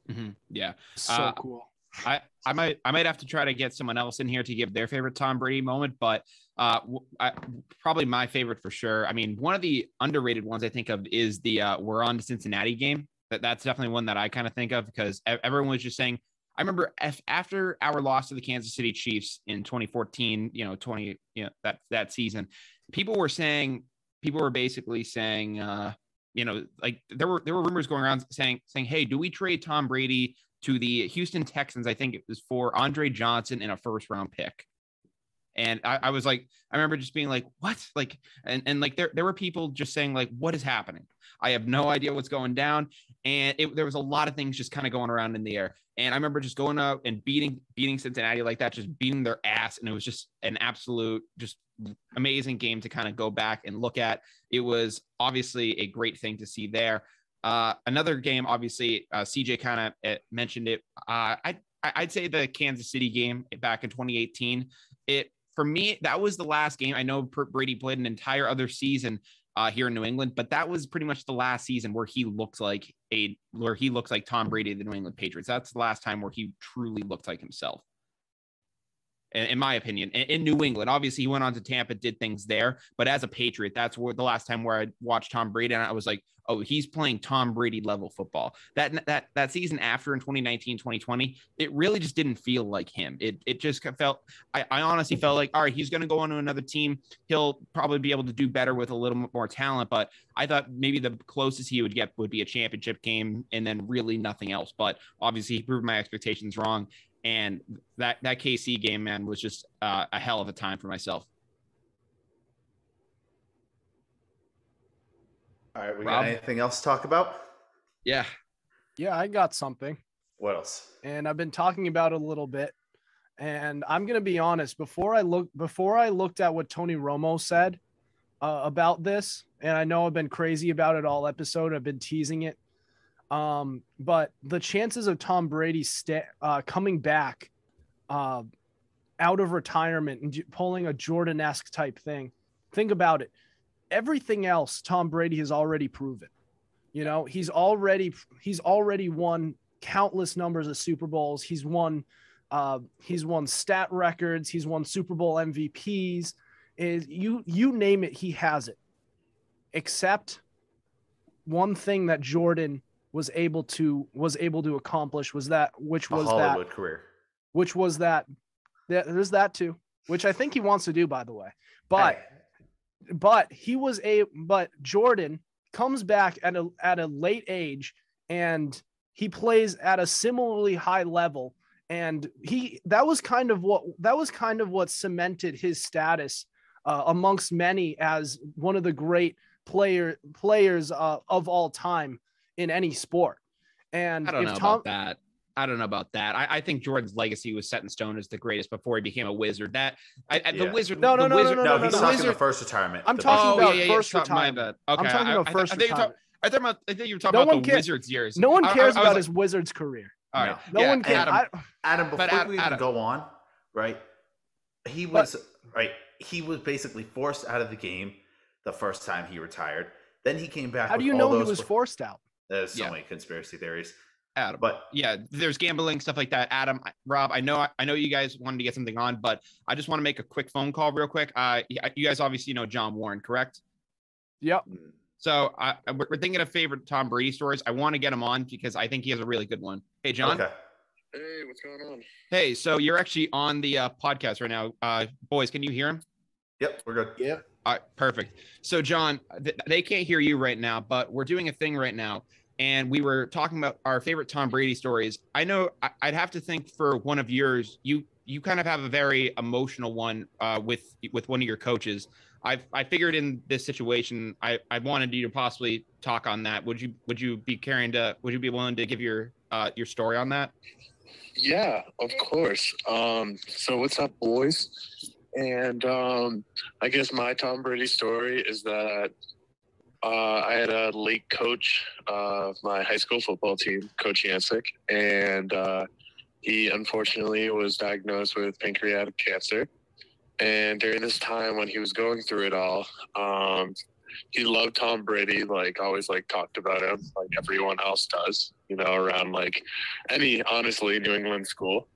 Mm-hmm. Yeah. So cool. I might have to try to get someone else in here to give their favorite Tom Brady moment, but probably my favorite for sure. I mean, one of the underrated ones I think of is the we're on to Cincinnati game. That's definitely one that I kind of think of because everyone was just saying, I remember after our loss to the Kansas City Chiefs in 2014, that season, people were basically saying, like there were rumors going around saying, hey, do we trade Tom Brady to the Houston Texans? I think it was for Andre Johnson and a first-round pick. And I was like, I remember just being like, what? Like, and like there were people just saying like, what is happening? I have no idea what's going down. And there was a lot of things just kind of going around in the air. And I remember just going out and beating Cincinnati like that, just beating their ass. And it was just an absolute, just amazing game to kind of go back and look at. It was obviously a great thing to see there. Another game, obviously, CJ kind of mentioned it. I'd say the Kansas City game back in 2018. For me, that was the last game. I know Brady played an entire other season here in New England, but that was pretty much the last season where he looks like Tom Brady of the New England Patriots. That's the last time where he truly looked like himself. in my opinion, in New England. Obviously, he went on to Tampa, did things there, but as a Patriot, that's where the last time where I watched Tom Brady, and I was like, oh, he's playing Tom Brady level football. That season after in 2019, 2020, it really just didn't feel like him. It just felt, I honestly felt like, all right, he's going to go on to another team. He'll probably be able to do better with a little more talent, but I thought maybe the closest he would get would be a championship game and then really nothing else. But obviously he proved my expectations wrong. And that KC game, man, was just a hell of a time for myself. All right, we Rob? got anything else to talk about? Yeah. Yeah, I got something. What else? And I've been talking about it a little bit. And I'm gonna be honest. Before I looked at what Tony Romo said about this, and I know I've been crazy about it all episode. I've been teasing it. But the chances of Tom Brady coming back out of retirement and pulling a Jordan-esque type thing. Think about it. Everything else Tom Brady has already proven. You know, he's already won countless numbers of Super Bowls. He's won stat records. He's won Super Bowl MVPs. You name it, he has it. Except one thing that Jordan was able to accomplish was that Hollywood career. Which was that there's that too, which I think he wants to do, by the way. But Jordan comes back at a late age and he plays at a similarly high level. And that was kind of what cemented his status amongst many as one of the great players of all time in any sport. And I don't know about that. I think Jordan's legacy was set in stone as the greatest before he became a Wizard. The Wizard. No, He's talking the first retirement. I'm talking about first retirement. Okay. I'm talking about first retirement. I think you were talking about the Wizards years. No one cares about his Wizards career. All right. No one cares. Adam, before we even go on, right? He was basically forced out of the game the first time he retired. Then he came back. How do you know he was forced out? There's so many conspiracy theories. Adam, but yeah, there's gambling, stuff like that. Adam, Rob, I know you guys wanted to get something on, but I just want to make a quick phone call real quick. You guys obviously know John Warren, correct? Yep. So we're thinking of favorite Tom Brady stories. I want to get him on because I think he has a really good one. Hey, John. Okay. Hey, what's going on? Hey, so you're actually on the podcast right now. Boys, can you hear him? Yep, we're good. Yeah. All right, perfect. So, John, they can't hear you right now, but we're doing a thing right now. And we were talking about our favorite Tom Brady stories. I know I'd have to think for one of yours, you kind of have a very emotional one with one of your coaches. I figured in this situation, I wanted you to possibly talk on that. Would you be willing to give your story on that? Yeah, of course. So what's up, boys? And I guess my Tom Brady story is that I had a late coach of my high school football team, Coach Yancic, and he unfortunately was diagnosed with pancreatic cancer. And during this time when he was going through it all, he loved Tom Brady, always talked about him like everyone else does, around any, honestly, New England school.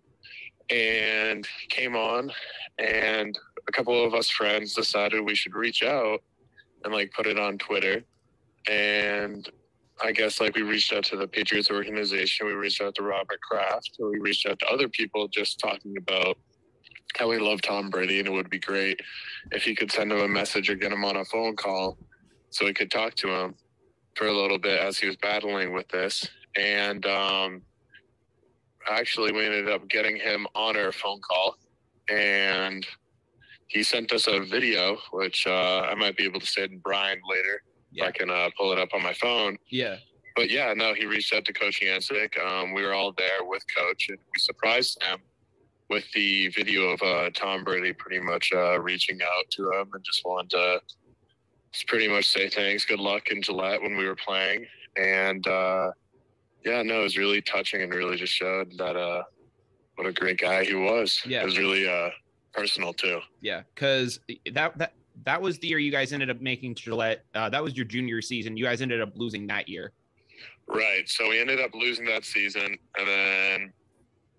And he came on, and a couple of us friends decided we should reach out and put it on Twitter. And I guess we reached out to the Patriots organization, we reached out to Robert Kraft, and we reached out to other people just talking about how we love Tom Brady, and it would be great if he could send him a message or get him on a phone call so we could talk to him for a little bit as he was battling with this. And actually we ended up getting him on our phone call, and he sent us a video, which I might be able to send Brian later. Yeah. If I can pull it up on my phone. Yeah. But yeah, no, he reached out to Coach Yancic. We were all there with Coach, and we surprised him with the video of Tom Brady pretty much reaching out to him and just wanted to pretty much say thanks, good luck in Gillette when we were playing. And it was really touching and really just showed that what a great guy he was. Yeah. It was really personal too. Yeah, because that was the year you guys ended up making Gillette. That was your junior season. You guys ended up losing that year. Right. So we ended up losing that season, and then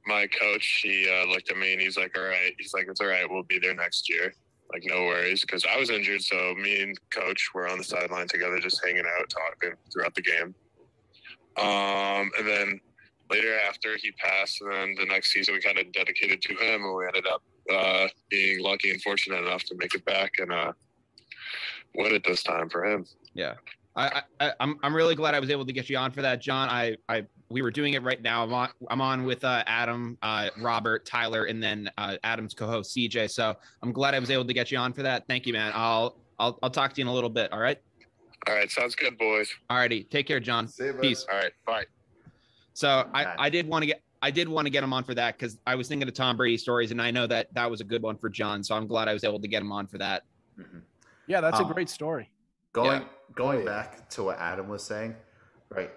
my coach, he looked at me and he's like, all right. He's like, it's all right. We'll be there next year. Like, no worries. Because I was injured. So me and coach were on the sideline together, just hanging out, talking throughout the game. And then later after he passed, and then the next season we kind of dedicated to him, and we ended up being lucky and fortunate enough to make it back and win it this time for him. Yeah. I'm really glad I was able to get you on for that, John. We were doing it right now. I'm on with Adam, Robert, Tyler, and then Adam's co-host CJ. So I'm glad I was able to get you on for that. Thank you, man. I'll talk to you in a little bit. All right. All right. Sounds good, boys. All righty. Take care, John. Peace. All right. Bye. So I did want to get him on for that because I was thinking of Tom Brady stories, and I know that was a good one for John. So I'm glad I was able to get him on for that. Mm-hmm. Yeah, that's a great story. Going back to what Adam was saying, right?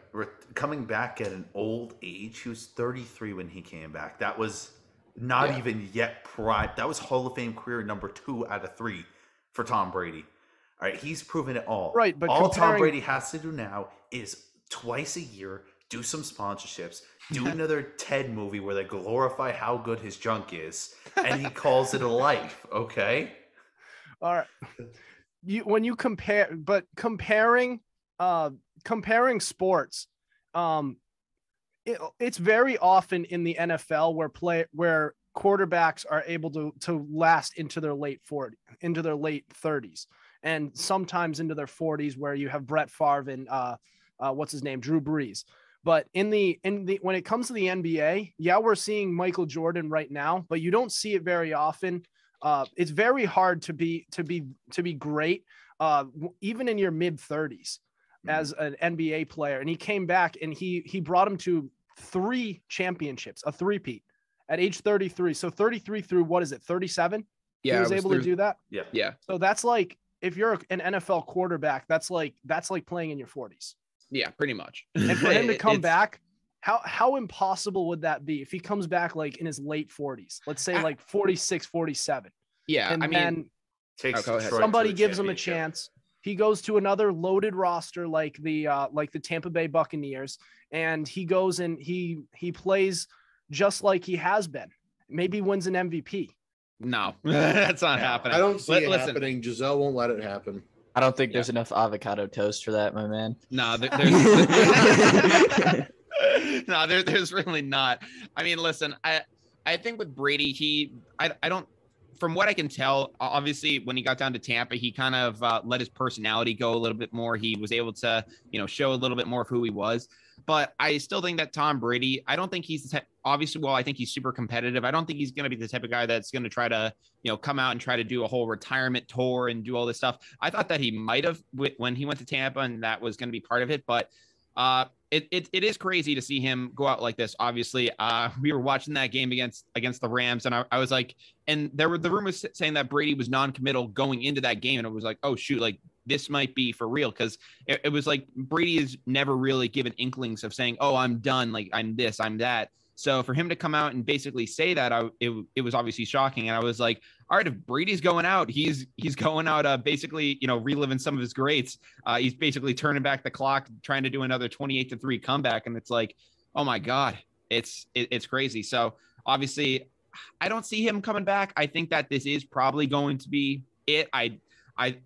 Coming back at an old age. He was 33 when he came back. That was not even yet prime. That was Hall of Fame career number 2 out of 3 for Tom Brady. All right, he's proven it all. Right, but all Tom Brady has to do now is twice a year do some sponsorships, do another Ted movie where they glorify how good his junk is, and he calls it a life. Okay. All right. When you compare, but comparing sports, it's very often in the NFL where quarterbacks are able to last into their late 30s, and sometimes into their 40s, where you have Brett Favre and what's his name, Drew Brees. But when it comes to the NBA, we're seeing Michael Jordan right now, but you don't see it very often. It's very hard to be great, even in your mid 30s as an NBA player. And he came back and he brought him to 3 championships, a three-peat at age 33. So 33 through 37. Yeah, he was able to do that. Yeah. Yeah. So that's like, if you're an NFL quarterback, that's like playing in your 40s. Yeah, pretty much. And for him to come back, how impossible would that be if he comes back like in his late 40s? Let's say like 46, 47. Yeah, and then somebody gives him a chance. He goes to another loaded roster like the Tampa Bay Buccaneers, and he goes and he plays just like he has been. Maybe wins an MVP. No, that's not happening. I don't see it happening. Giselle won't let it happen. I don't think there's enough avocado toast for that, my man. No, there's really not. I mean, listen, I think with Brady, I don't, from what I can tell, obviously when he got down to Tampa, he kind of let his personality go a little bit more. He was able to, show a little bit more of who he was. But I still think that Tom Brady, I don't think he's obviously, I think he's super competitive. I don't think he's going to be the type of guy that's going to try to, come out and try to do a whole retirement tour and do all this stuff. I thought that he might have when he went to Tampa, and that was going to be part of it. But it is crazy to see him go out like this. Obviously, we were watching that game against the Rams, and I was like, and there were the rumors saying that Brady was non-committal going into that game, and it was like, oh shoot, like this might be for real, because it was like Brady has never really given inklings of saying, oh, I'm done, like I'm this, I'm that. So for him to come out and basically say that, it was obviously shocking. And I was like, all right, if Brady's going out, he's going out basically, reliving some of his greats. He's basically turning back the clock, trying to do another 28-3 comeback. And it's like, oh my God, it's crazy. So obviously I don't see him coming back. I think that this is probably going to be it. I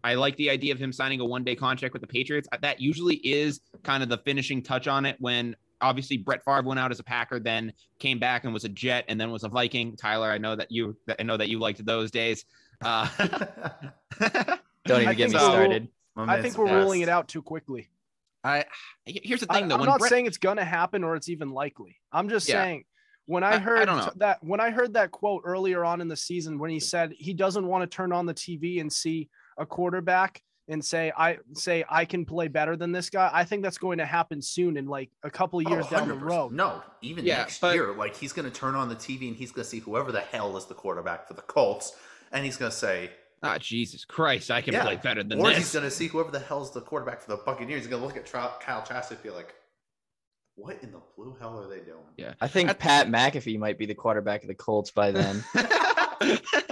like the idea of him signing a one-day contract with the Patriots. That usually is kind of the finishing touch on it, when obviously Brett Favre went out as a Packer, then came back and was a Jet, and then was a Viking. Tyler, I know that you liked those days. Don't even get me started. I think we're ruling it out too quickly. Here's the thing, though. I'm not saying it's going to happen or it's even likely. I'm just saying, when I heard that quote earlier on in the season, when he said he doesn't want to turn on the TV and see a quarterback and say I can play better than this guy, I think that's going to happen soon, in like a couple of years down the road. No, even next year, like he's going to turn on the TV and he's going to see whoever the hell is the quarterback for the Colts, and he's going to say, "Ah, Jesus Christ, I can play better than this." Or he's going to see whoever the hell's the quarterback for the Buccaneers. He's going to look at Kyle Trask and be like, "What in the blue hell are they doing?" Yeah, I think Pat McAfee might be the quarterback of the Colts by then.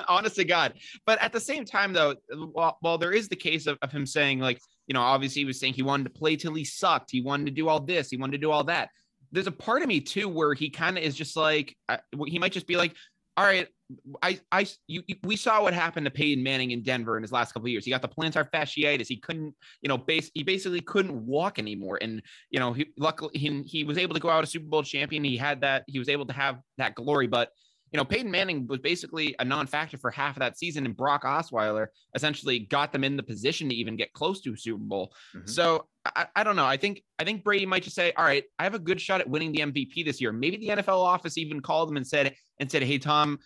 Honest to God. But at the same time, though, while there is the case of him saying, like, obviously he was saying he wanted to play till he sucked. He wanted to do all this. He wanted to do all that. there's a part of me too where he kind of is just like he might just be like, all right, we saw what happened to Peyton Manning in Denver in his last couple of years. He got the plantar fasciitis. He couldn't, he basically couldn't walk anymore. And luckily he was able to go out a Super Bowl champion. He was able to have that glory, but Peyton Manning was basically a non-factor for half of that season, and Brock Osweiler essentially got them in the position to even get close to a Super Bowl. Mm-hmm. So I don't know. I think Brady might just say, all right, I have a good shot at winning the MVP this year. Maybe the NFL office even called him and said, hey, Tom,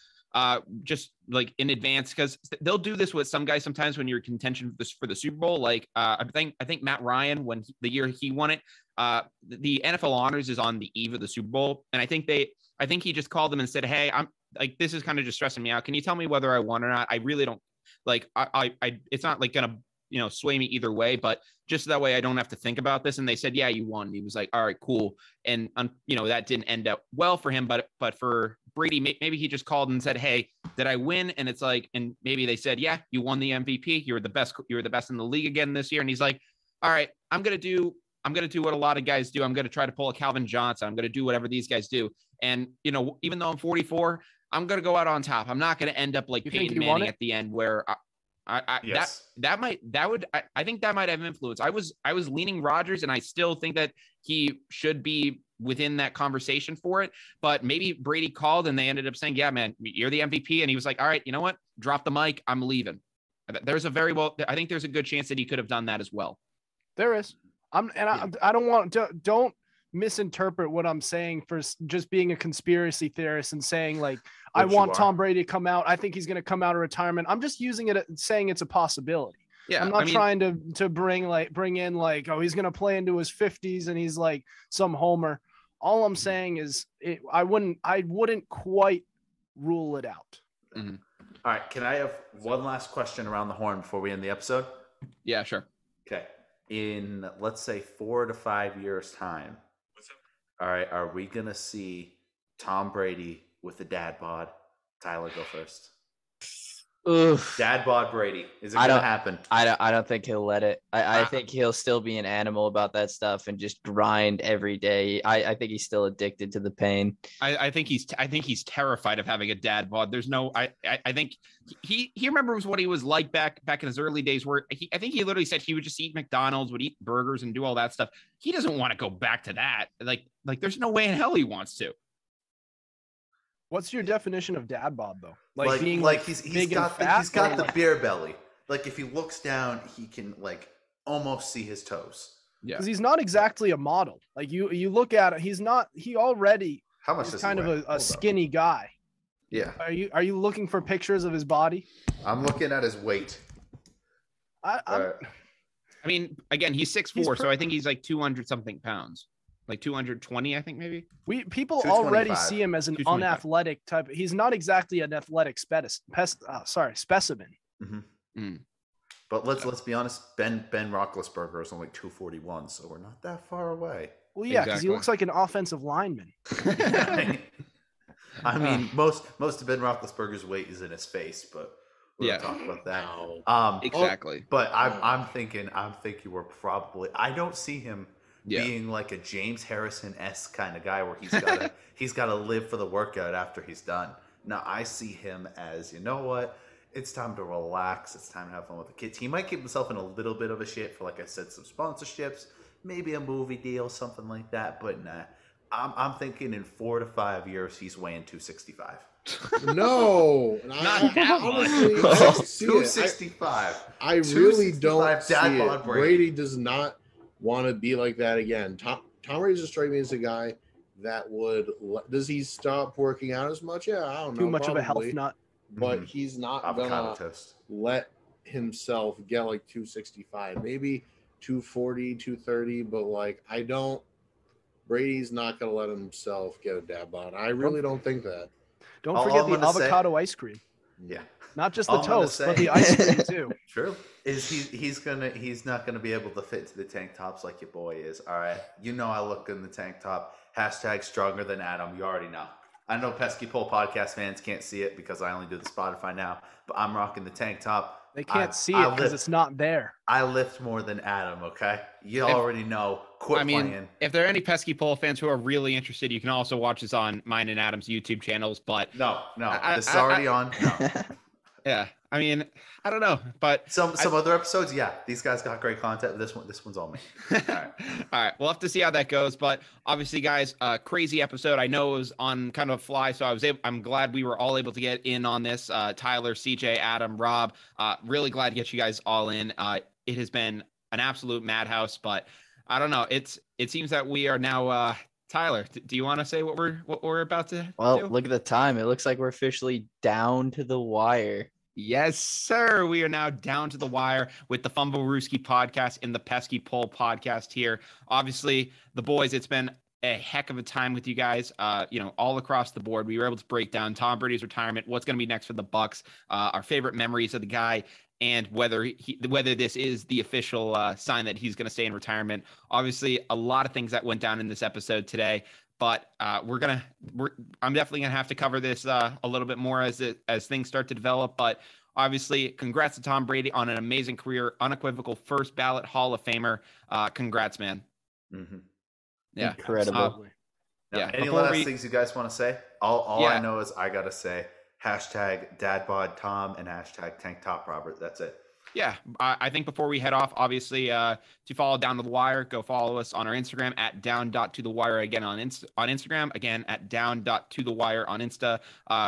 just like in advance, because they'll do this with some guys sometimes when you're in contention for the Super Bowl. Like I think Matt Ryan, the year he won it, the NFL honors is on the eve of the Super Bowl. And I think he just called them and said, hey, I'm like, this is kind of just stressing me out. Can you tell me whether I won or not? I really don't like, it's not like going to, sway me either way, but just that way I don't have to think about this. And they said, yeah, you won. And he was like, all right, cool. And, that didn't end up well for him, but for Brady, maybe he just called and said, hey, did I win? And it's like, and maybe they said, yeah, you won the MVP. You're the best in the league again this year. And he's like, all right, I'm going to do what a lot of guys do. I'm going to try to pull a Calvin Johnson. I'm going to do whatever these guys do. And, even though I'm 44, I'm going to go out on top. I'm not going to end up like Peyton Manning at the end where yes. I think that might have influence. I was leaning Rodgers, and I still think that he should be within that conversation for it. But maybe Brady called and they ended up saying, yeah, man, you're the MVP. And he was like, all right, you know what? Drop the mic. I'm leaving. I think there's a good chance that he could have done that as well. There is. I don't misinterpret what I'm saying for just being a conspiracy theorist and saying like, I want Tom Brady to come out. I think he's going to come out of retirement. I'm just using it, saying it's a possibility. Yeah. I'm not trying to bring in like, oh, he's going to play into his 50s and he's like some homer. All I'm saying is I wouldn't quite rule it out. Mm-hmm. All right. Can I have one last question around the horn before we end the episode? Yeah, sure. Okay. In, let's say, 4 to 5 years time, all right, are we going to see Tom Brady with the dad bod? Tyler, go first. Oof. Dad bod Brady. Is it going to happen? I don't think he'll let it. I think he'll still be an animal about that stuff and just grind every day. I think he's still addicted to the pain. I think he's terrified of having a dad bod. There's no, I think he remembers what he was like back in his early days where I think he literally said he would just eat McDonald's, would eat burgers and do all that stuff. He doesn't want to go back to that. Like there's no way in hell he wants to. What's your definition of dad bod though? Being he's got the beer belly. Like if he looks down, he can like almost see his toes. Yeah, because he's not exactly a model. Like you look at it, he's not. He already how much is kind of a skinny guy. Yeah. Are you looking for pictures of his body? I'm looking at his weight. I mean, again, he's 6'4", so I think he's like 200 something pounds. Like 220, I think maybe. People already see him as an unathletic type. He's not exactly an athletic specimen. Mm-hmm. Mm. But let's be honest. Ben Roethlisberger is only 241, so we're not that far away. Well, yeah, because he looks like an offensive lineman. I mean, most of Ben Roethlisberger's weight is in his face, but we'll talk about that. Exactly. But I'm thinking we're probably. I don't see him. Yeah. Being like a James Harrison-esque kind of guy where he's got to live for the workout after he's done. Now I see him as, you know what? It's time to relax. It's time to have fun with the kids. He might keep himself in a little bit of a shit for, like I said, some sponsorships, maybe a movie deal, something like that. But nah, I'm thinking in 4 to 5 years he's weighing 265. No, not that honestly, much. 265. I really don't see it. Brady does not want to be like that again. Tom Brady just strikes me as a guy that would. Does he stop working out as much? Yeah, I don't know. Too much of a health nut. But he's not gonna let himself get like 265, maybe 240, 230. But like, Brady's not gonna let himself get a dab bod. I really don't think that. Don't forget the avocado ice cream. Yeah. Not just the toast, but the ice cream too. True. He's not gonna be able to fit into the tank tops like your boy is. All right. You know I look good in the tank top. # stronger than Adam. You already know. I know Pesky Pole podcast fans can't see it because I only do the Spotify now, but I'm rocking the tank top. They can't see it because it's not there. I lift more than Adam, okay? You already know. Quit playing. If there are any pesky pole fans who are really interested, you can also watch this on mine and Adam's YouTube channels. But no, this is already on. No. Yeah, I mean, I don't know, but some other episodes, yeah, these guys got great content. This one's all me. All right, we'll have to see how that goes. But obviously, guys, crazy episode. I know it was on kind of a fly, so I'm glad we were all able to get in on this. Tyler, CJ, Adam, Rob, really glad to get you guys all in. It has been an absolute madhouse, but I don't know. It seems that we are now. Tyler, do you want to say what we're about to do? Look at the time. It looks like we're officially down to the wire. Yes, sir. We are now down to the wire with the Fumblerooski podcast and the Pesky Pole podcast here. Obviously, the boys, it's been a heck of a time with you guys, all across the board. We were able to break down Tom Brady's retirement, what's going to be next for the Bucs, our favorite memories of the guy, and whether this is the official sign that he's going to stay in retirement. Obviously, a lot of things that went down in this episode today. But I'm definitely gonna have to cover this a little bit more as things start to develop. But obviously, congrats to Tom Brady on an amazing career, unequivocal first ballot Hall of Famer. Congrats, man. Mm-hmm. Yeah, incredible. Yeah. Any last things you guys want to say? All I know is I gotta say #DadBodTom and #TankTopRobert. That's it. Yeah, I think before we head off, obviously, to follow Down to the Wire, go follow us on our Instagram at down.tothewire again on Instagram, again at down.tothewire on Insta.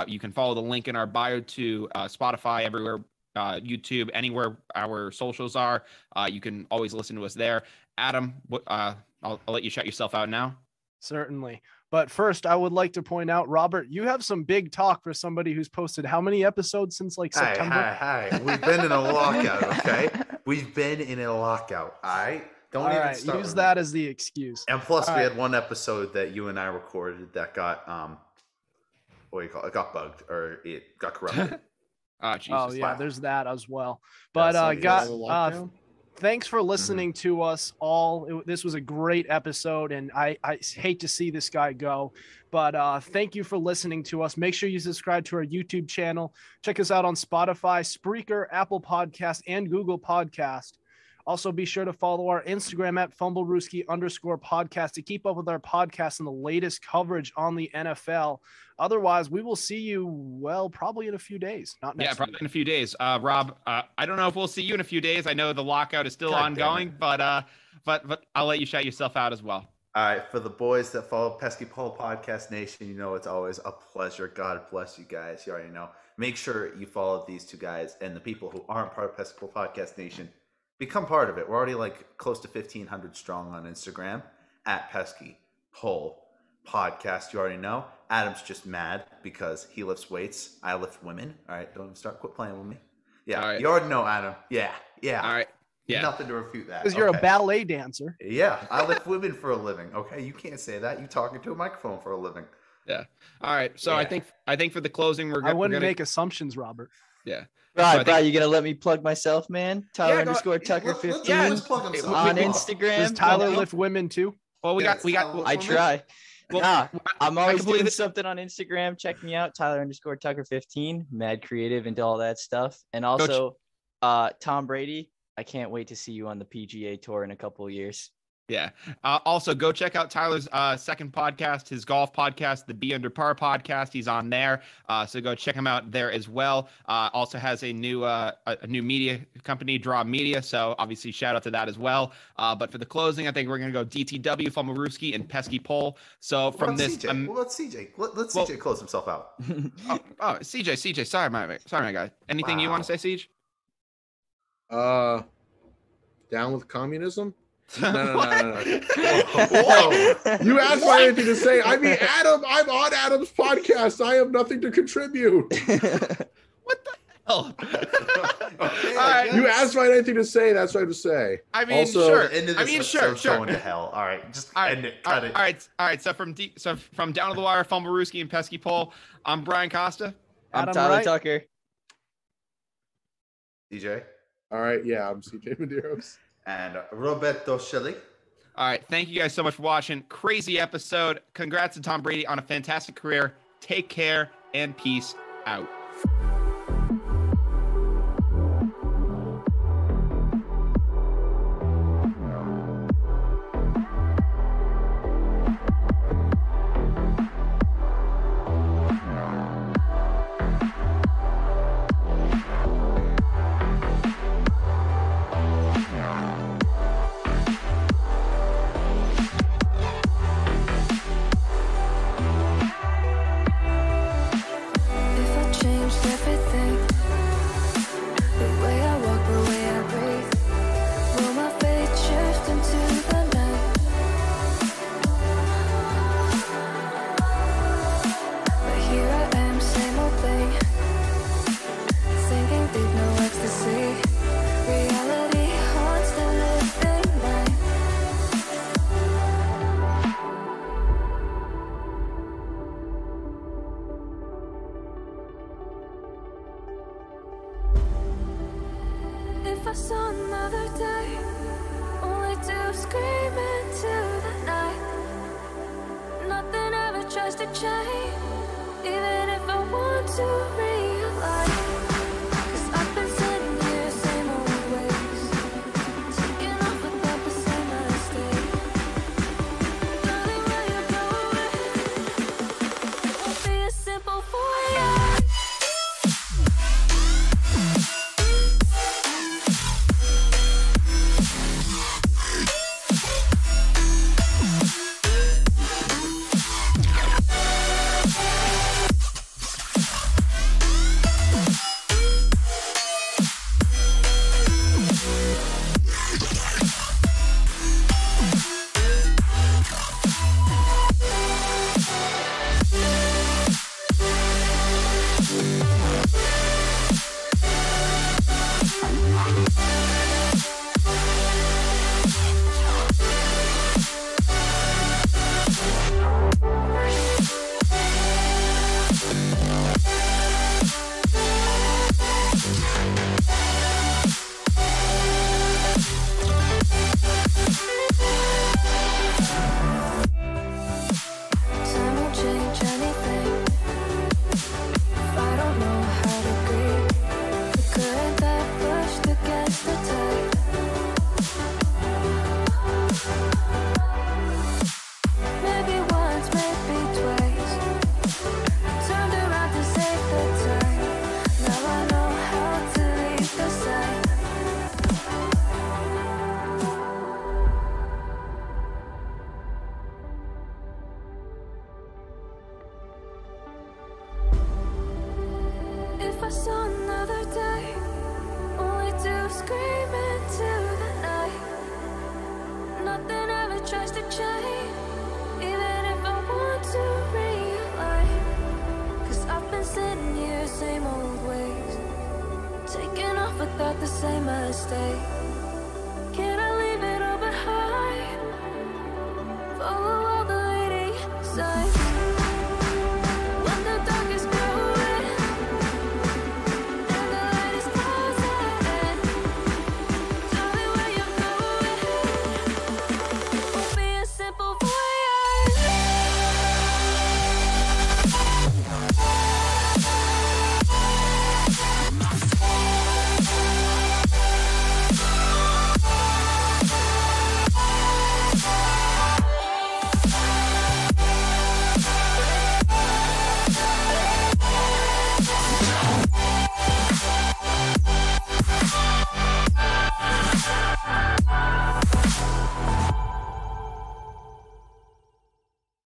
You can follow the link in our bio to Spotify, everywhere, YouTube, anywhere our socials are. You can always listen to us there. Adam, I'll let you shout yourself out now. Certainly. But first, I would like to point out, Robert, you have some big talk for somebody who's posted how many episodes since September? Hi. We've been in a lockout, okay? We've been in a lockout, all right? Don't even start use that as the excuse. And plus, we had one episode that you and I recorded that got, what do you call it? It got bugged, or it got corrupted. Jesus. Yeah, there's that as well. But, thanks for listening to us all. This was a great episode, and I hate to see this guy go, but thank you for listening to us. Make sure you subscribe to our YouTube channel. Check us out on Spotify, Spreaker, Apple Podcast, and Google Podcast. Also, be sure to follow our Instagram at Fumblerooski_podcast to keep up with our podcast and the latest coverage on the NFL. Otherwise, we will see you, probably in a few days. Not next week. Probably in a few days. Rob, I don't know if we'll see you in a few days. I know the lockout is still ongoing, but I'll let you shout yourself out as well. All right, for the boys that follow Pesky Pole Podcast Nation, it's always a pleasure. God bless you guys. You already know. Make sure you follow these two guys and the people who aren't part of Pesky Pole Podcast Nation. Become part of it. We're already close to 1,500 strong on Instagram at Pesky Pole Podcast. You already know. Adam's just mad because he lifts weights. I lift women. All right, don't even quit playing with me. Yeah, right. You already know, Adam. Yeah. All right. Yeah. Nothing to refute that. Because you're a ballet dancer. Yeah, I lift women for a living. Okay, you can't say that. You talking to a microphone for a living. Yeah. All right. So I think for the closing, I wouldn't make assumptions, Robert. Yeah. Right, so you gonna let me plug myself, man? Tyler _Tucker15 on Instagram. Does Tyler lift women too? Well, we got. I try. I'm always doing something on Instagram. Check me out, Tyler _Tucker15. Mad creative into all that stuff, and also Tom Brady. I can't wait to see you on the PGA Tour in a couple of years. Yeah. Also, go check out Tyler's second podcast, his golf podcast, the Be Under Par podcast. He's on there. So go check him out there as well. Also has a new media company, Draw Media. So obviously shout out to that as well. But for the closing, I think we're going to go DTW, Fumblerooski, and Pesky Pole. So from let's CJ. Let's CJ close himself out. CJ. Sorry, my guy. Anything you want to say, Siege? Down with communism? No. Whoa. You asked for anything to say. I mean, Adam, I'm on Adam's podcast. I have nothing to contribute. What the hell? Okay, all right. You asked for anything to say. That's what I have to say. I mean, also, sure. Going to hell. All right, just end it. Cut it. All right. So from Down to the Wire, Fumblerooski, and Pesky Pole, I'm Brian Costa. I'm Tyler Tucker. DJ. All right. Yeah, I'm CJ Medeiros. And Roberto Shelley. All right. Thank you guys so much for watching. Crazy episode. Congrats to Tom Brady on a fantastic career. Take care and peace out. scream into the night. Nothing ever tries to change, even if I want to realize. 'Cause I've been sitting here, same old ways, taking off without the same mistake. Darling, will you go away? It won't be as simple for you. If I saw another day, only to scream into the night. Nothing ever tries to change, even if I want to realize. 'Cause I've been sitting here, same old ways, taking off without the same mistake.